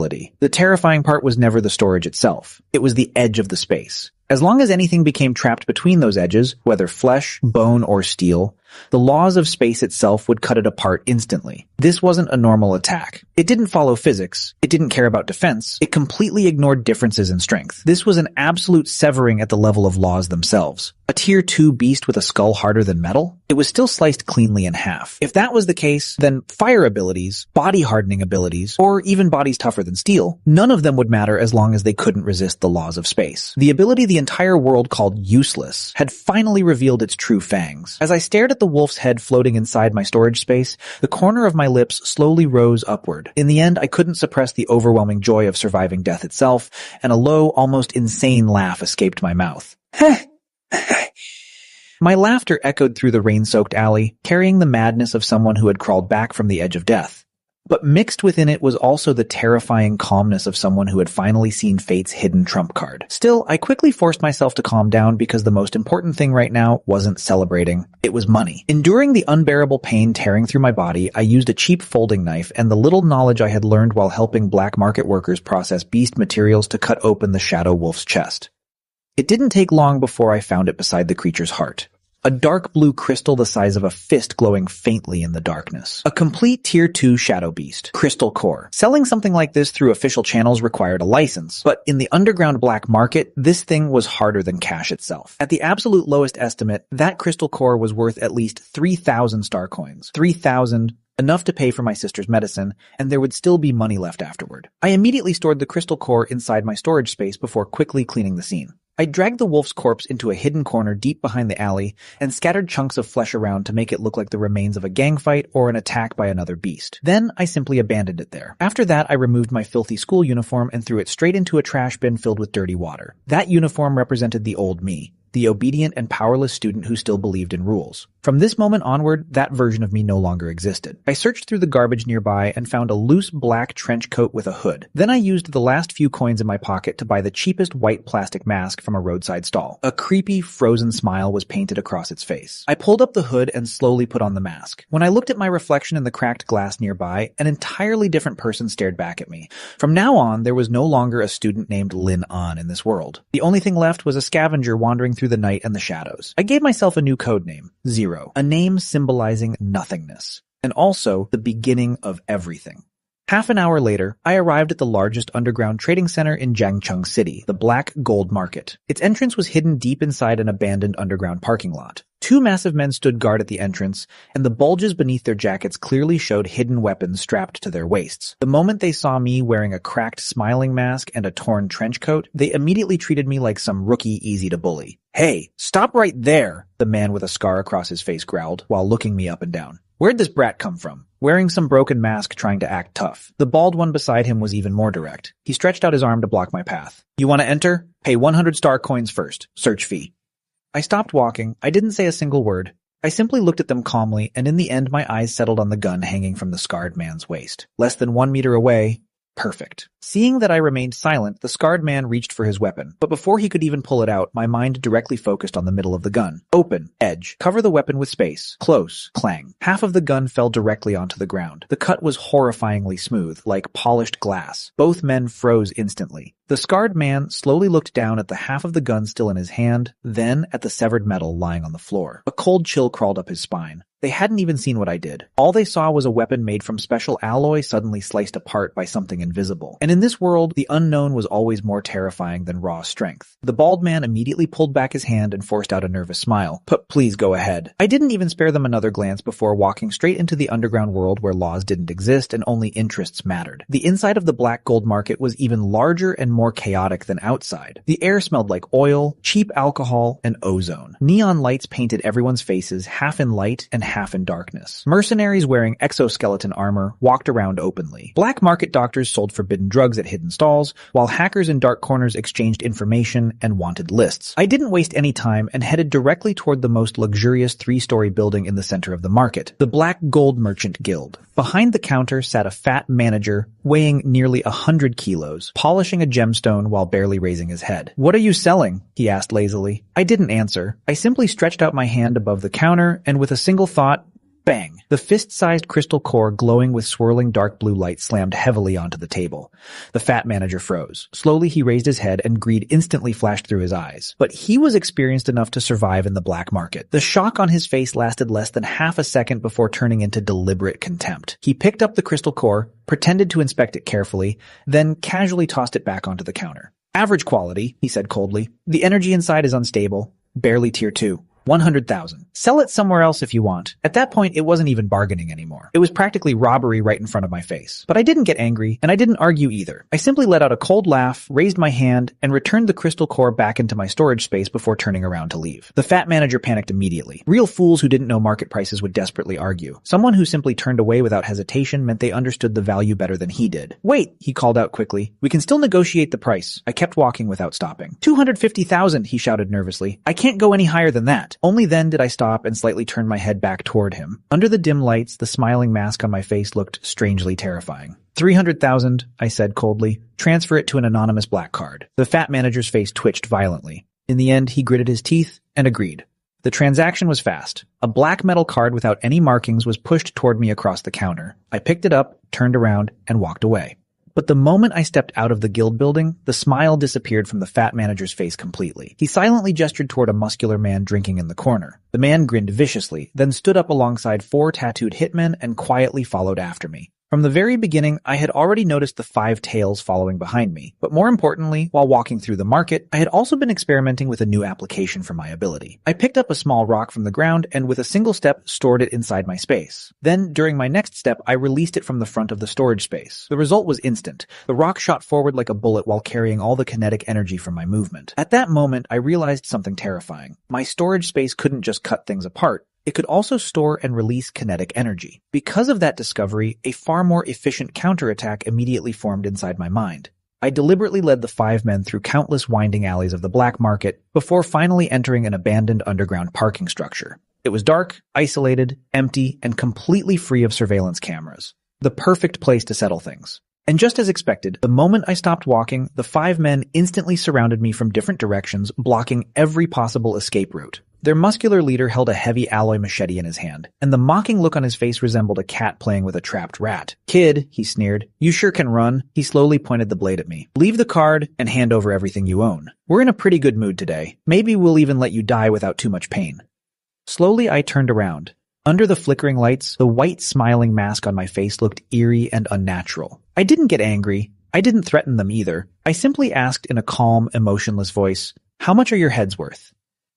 stability. The terrifying part was never the storage itself. It was the edge of the space. As long as anything became trapped between those edges, whether flesh, bone, or steel, the laws of space itself would cut it apart instantly. This wasn't a normal attack. It didn't follow physics. It didn't care about defense. It completely ignored differences in strength. This was an absolute severing at the level of laws themselves. A tier 2 beast with a skull harder than metal? It was still sliced cleanly in half. If that was the case, then fire abilities, body hardening abilities, or even bodies tougher than steel, none of them would matter as long as they couldn't resist the laws of space. The ability the entire world called useless had finally revealed its true fangs. As I stared at the wolf's head floating inside my storage space, the corner of my lips slowly rose upward. In the end, I couldn't suppress the overwhelming joy of surviving death itself, and a low, almost insane laugh escaped my mouth. My laughter echoed through the rain-soaked alley, carrying the madness of someone who had crawled back from the edge of death. But mixed within it was also the terrifying calmness of someone who had finally seen fate's hidden trump card. Still, I quickly forced myself to calm down because the most important thing right now wasn't celebrating. It was money. Enduring the unbearable pain tearing through my body, I used a cheap folding knife and the little knowledge I had learned while helping black market workers process beast materials to cut open the shadow wolf's chest. It didn't take long before I found it beside the creature's heart. A dark blue crystal the size of a fist glowing faintly in the darkness. A complete tier 2 shadow beast, crystal core. Selling something like this through official channels required a license, but in the underground black market, this thing was harder than cash itself. At the absolute lowest estimate, that crystal core was worth at least 3,000 star coins. 3,000, enough to pay for my sister's medicine, and there would still be money left afterward. I immediately stored the crystal core inside my storage space before quickly cleaning the scene. I dragged the wolf's corpse into a hidden corner deep behind the alley and scattered chunks of flesh around to make it look like the remains of a gang fight or an attack by another beast. Then I simply abandoned it there. After that, I removed my filthy school uniform and threw it straight into a trash bin filled with dirty water. That uniform represented the old me, the obedient and powerless student who still believed in rules. From this moment onward, that version of me no longer existed. I searched through the garbage nearby and found a loose black trench coat with a hood. Then I used the last few coins in my pocket to buy the cheapest white plastic mask from a roadside stall. A creepy, frozen smile was painted across its face. I pulled up the hood and slowly put on the mask. When I looked at my reflection in the cracked glass nearby, an entirely different person stared back at me. From now on, there was no longer a student named Lin An in this world. The only thing left was a scavenger wandering through the night and the shadows. I gave myself a new code name, Zero, a name symbolizing nothingness, and also the beginning of everything. Half an hour later, I arrived at the largest underground trading center in Jiangcheng City, the Black Gold Market. Its entrance was hidden deep inside an abandoned underground parking lot. Two massive men stood guard at the entrance, and the bulges beneath their jackets clearly showed hidden weapons strapped to their waists. The moment they saw me wearing a cracked smiling mask and a torn trench coat, they immediately treated me like some rookie easy to bully. "Hey, stop right there," the man with a scar across his face growled, while looking me up and down. "Where'd this brat come from?" Wearing some broken mask trying to act tough. The bald one beside him was even more direct. He stretched out his arm to block my path. "You want to enter? Pay 100 star coins first. Search fee." I stopped walking. I didn't say a single word. I simply looked at them calmly, and in the end my eyes settled on the gun hanging from the scarred man's waist. Less than 1 meter away. Perfect. Seeing that I remained silent, the scarred man reached for his weapon. But before he could even pull it out, my mind directly focused on the middle of the gun. Open. Edge. Cover the weapon with space. Close. Clang. Half of the gun fell directly onto the ground. The cut was horrifyingly smooth, like polished glass. Both men froze instantly. The scarred man slowly looked down at the half of the gun still in his hand, then at the severed metal lying on the floor. A cold chill crawled up his spine. They hadn't even seen what I did. All they saw was a weapon made from special alloy suddenly sliced apart by something invisible. And in this world, the unknown was always more terrifying than raw strength. The bald man immediately pulled back his hand and forced out a nervous smile. "But please go ahead." I didn't even spare them another glance before walking straight into the underground world where laws didn't exist and only interests mattered. The inside of the Black Gold Market was even larger and more chaotic than outside. The air smelled like oil, cheap alcohol, and ozone. Neon lights painted everyone's faces, half in light and half in darkness. Mercenaries wearing exoskeleton armor walked around openly. Black market doctors sold forbidden drugs at hidden stalls, while hackers in dark corners exchanged information and wanted lists. I didn't waste any time and headed directly toward the most luxurious 3-story building in the center of the market, the Black Gold Merchant Guild. Behind the counter sat a fat manager weighing nearly 100 kilos, polishing a gemstone while barely raising his head. "What are you selling?" he asked lazily. I didn't answer. I simply stretched out my hand above the counter and with a single thought, Bang! The fist-sized crystal core glowing with swirling dark blue light slammed heavily onto the table. The fat manager froze. Slowly he raised his head and greed instantly flashed through his eyes. But he was experienced enough to survive in the black market. The shock on his face lasted less than half a second before turning into deliberate contempt. He picked up the crystal core, pretended to inspect it carefully, then casually tossed it back onto the counter. Average quality, he said coldly. The energy inside is unstable. Barely tier 2. 100,000. Sell it somewhere else if you want. At that point, it wasn't even bargaining anymore. It was practically robbery right in front of my face. But I didn't get angry, and I didn't argue either. I simply let out a cold laugh, raised my hand, and returned the crystal core back into my storage space before turning around to leave. The fat manager panicked immediately. Real fools who didn't know market prices would desperately argue. Someone who simply turned away without hesitation meant they understood the value better than he did. Wait, he called out quickly. We can still negotiate the price. I kept walking without stopping. 250,000, he shouted nervously. I can't go any higher than that. Only then did I stop and slightly turn my head back toward him. Under the dim lights, the smiling mask on my face looked strangely terrifying. 300,000, I said coldly. Transfer it to an anonymous black card. The fat manager's face twitched violently. In the end, he gritted his teeth and agreed. The transaction was fast. A black metal card without any markings was pushed toward me across the counter. I picked it up, turned around, and walked away. But the moment I stepped out of the guild building, the smile disappeared from the fat manager's face completely. He silently gestured toward a muscular man drinking in the corner. The man grinned viciously, then stood up alongside 4 tattooed hitmen and quietly followed after me. From the very beginning, I had already noticed the 5 tails following behind me, but more importantly, while walking through the market, I had also been experimenting with a new application for my ability. I picked up a small rock from the ground and with a single step stored it inside my space. Then, during my next step, I released it from the front of the storage space. The result was instant. The rock shot forward like a bullet while carrying all the kinetic energy from my movement. At that moment, I realized something terrifying. My storage space couldn't just cut things apart. It could also store and release kinetic energy. Because of that discovery, a far more efficient counterattack immediately formed inside my mind. I deliberately led the 5 men through countless winding alleys of the black market before finally entering an abandoned underground parking structure. It was dark, isolated, empty, and completely free of surveillance cameras. The perfect place to settle things. And just as expected, the moment I stopped walking, the 5 men instantly surrounded me from different directions, blocking every possible escape route. Their muscular leader held a heavy alloy machete in his hand, and the mocking look on his face resembled a cat playing with a trapped rat. Kid, he sneered, you sure can run. He slowly pointed the blade at me. Leave the card and hand over everything you own. We're in a pretty good mood today. Maybe we'll even let you die without too much pain. Slowly, I turned around. Under the flickering lights, the white smiling mask on my face looked eerie and unnatural. I didn't get angry. I didn't threaten them either. I simply asked in a calm, emotionless voice, how much are your heads worth?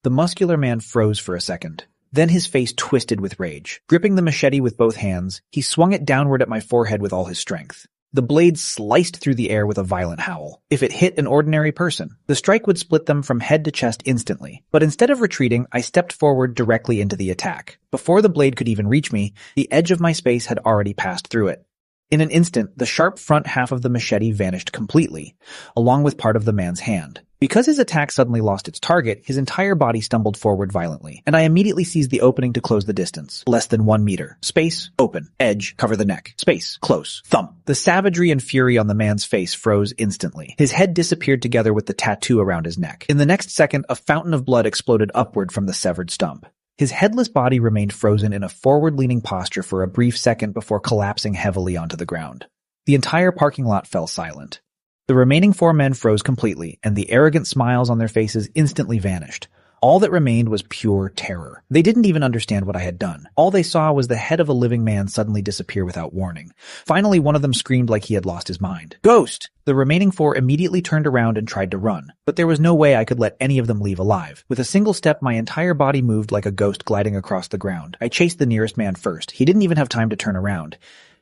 The muscular man froze for a second. Then his face twisted with rage. Gripping the machete with both hands, he swung it downward at my forehead with all his strength. The blade sliced through the air with a violent howl. If it hit an ordinary person, the strike would split them from head to chest instantly. But instead of retreating, I stepped forward directly into the attack. Before the blade could even reach me, the edge of my space had already passed through it. In an instant, the sharp front half of the machete vanished completely, along with part of the man's hand. Because his attack suddenly lost its target, his entire body stumbled forward violently, and I immediately seized the opening to close the distance. Less than 1 meter. Space, open. Edge, cover the neck. Space, close. Thump. The savagery and fury on the man's face froze instantly. His head disappeared together with the tattoo around his neck. In the next second, a fountain of blood exploded upward from the severed stump. His headless body remained frozen in a forward-leaning posture for a brief second before collapsing heavily onto the ground. The entire parking lot fell silent. The remaining 4 men froze completely, and the arrogant smiles on their faces instantly vanished. All that remained was pure terror. They didn't even understand what I had done. All they saw was the head of a living man suddenly disappear without warning. Finally, one of them screamed like he had lost his mind. Ghost! The remaining 4 immediately turned around and tried to run, but there was no way I could let any of them leave alive. With a single step, my entire body moved like a ghost gliding across the ground. I chased the nearest man first. He didn't even have time to turn around.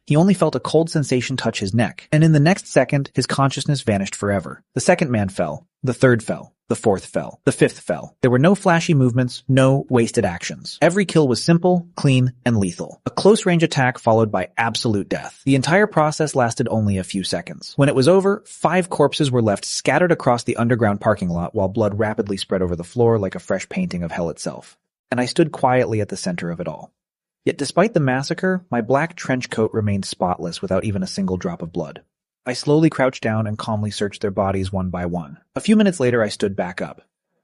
He only felt a cold sensation touch his neck, and in the next second, his consciousness vanished forever. The second man fell. The third fell. The fourth fell. The fifth fell. There were no flashy movements, no wasted actions. Every kill was simple, clean, and lethal. A close-range attack followed by absolute death. The entire process lasted only a few seconds. When it was over, 5 corpses were left scattered across the underground parking lot while blood rapidly spread over the floor like a fresh painting of hell itself. And I stood quietly at the center of it all. Yet despite the massacre, my black trench coat remained spotless without even a single drop of blood. I slowly crouched down and calmly searched their bodies one by one. A few minutes later, I stood back up.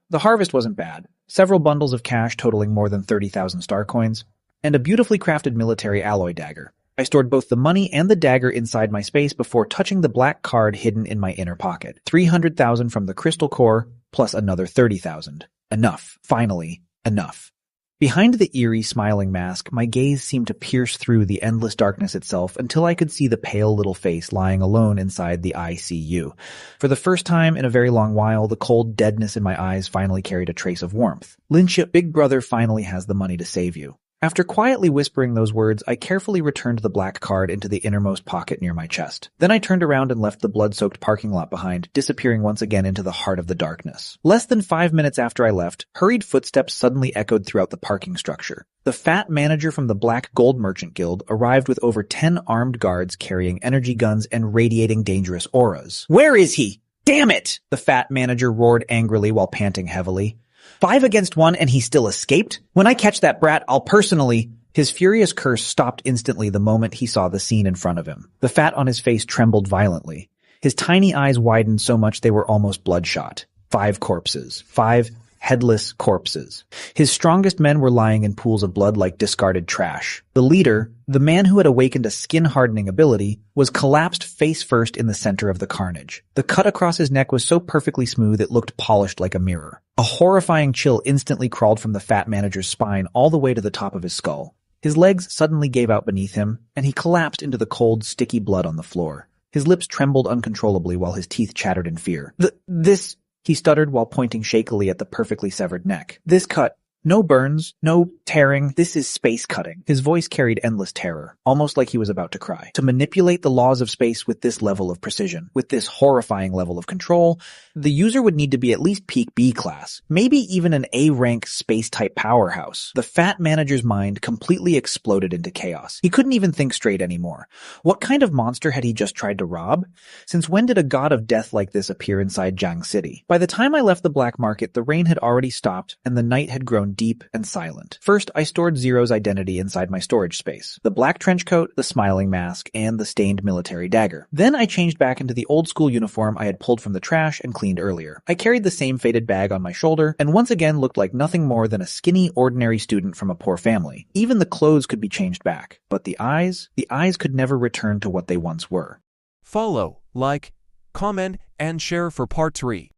The harvest wasn't bad. Several bundles of cash totaling more than 30,000 star coins. and a beautifully crafted military alloy dagger. I stored both the money and the dagger inside my space before touching the black card hidden in my inner pocket. 300,000 from the crystal core, plus another 30,000. Enough. Finally, enough. Behind the eerie, smiling mask, my gaze seemed to pierce through the endless darkness itself until I could see the pale little face lying alone inside the ICU. For the first time in a very long while, the cold deadness in my eyes finally carried a trace of warmth. Linship, Big Brother finally has the money to save you. After quietly whispering those words, I carefully returned the black card into the innermost pocket near my chest. Then I turned around and left the blood-soaked parking lot behind, disappearing once again into the heart of the darkness. Less than 5 minutes after I left, hurried footsteps suddenly echoed throughout the parking structure. The fat manager from the Black Gold Merchant Guild arrived with over 10 armed guards carrying energy guns and radiating dangerous auras. "Where is he? Damn it!" the fat manager roared angrily while panting heavily. 5 against 1 and he still escaped? When I catch that brat, I'll personally— His furious curse stopped instantly the moment he saw the scene in front of him. The fat on his face trembled violently. His tiny eyes widened so much they were almost bloodshot. 5 corpses. 5 headless corpses. His strongest men were lying in pools of blood like discarded trash. The leader, the man who had awakened a skin-hardening ability, was collapsed face first in the center of the carnage. The cut across his neck was so perfectly smooth it looked polished like a mirror. A horrifying chill instantly crawled from the fat manager's spine all the way to the top of his skull. His legs suddenly gave out beneath him, and he collapsed into the cold, sticky blood on the floor. His lips trembled uncontrollably while his teeth chattered in fear. This, he stuttered while pointing shakily at the perfectly severed neck. "This cut. No burns, no tearing. This is space cutting." His voice carried endless terror, almost like he was about to cry. To manipulate the laws of space with this level of precision, with this horrifying level of control, the user would need to be at least peak B class, maybe even an A-rank space-type powerhouse. The fat manager's mind completely exploded into chaos. He couldn't even think straight anymore. What kind of monster had he just tried to rob? Since when did a god of death like this appear inside Jiang City? By the time I left the black market, the rain had already stopped, and the night had grown deep and silent. First, I stored Zero's identity inside my storage space. The black trench coat, the smiling mask, and the stained military dagger. Then I changed back into the old school uniform I had pulled from the trash and cleaned earlier. I carried the same faded bag on my shoulder, and once again looked like nothing more than a skinny, ordinary student from a poor family. Even the clothes could be changed back. But the eyes could never return to what they once were. Follow, like, comment, and share for part 3.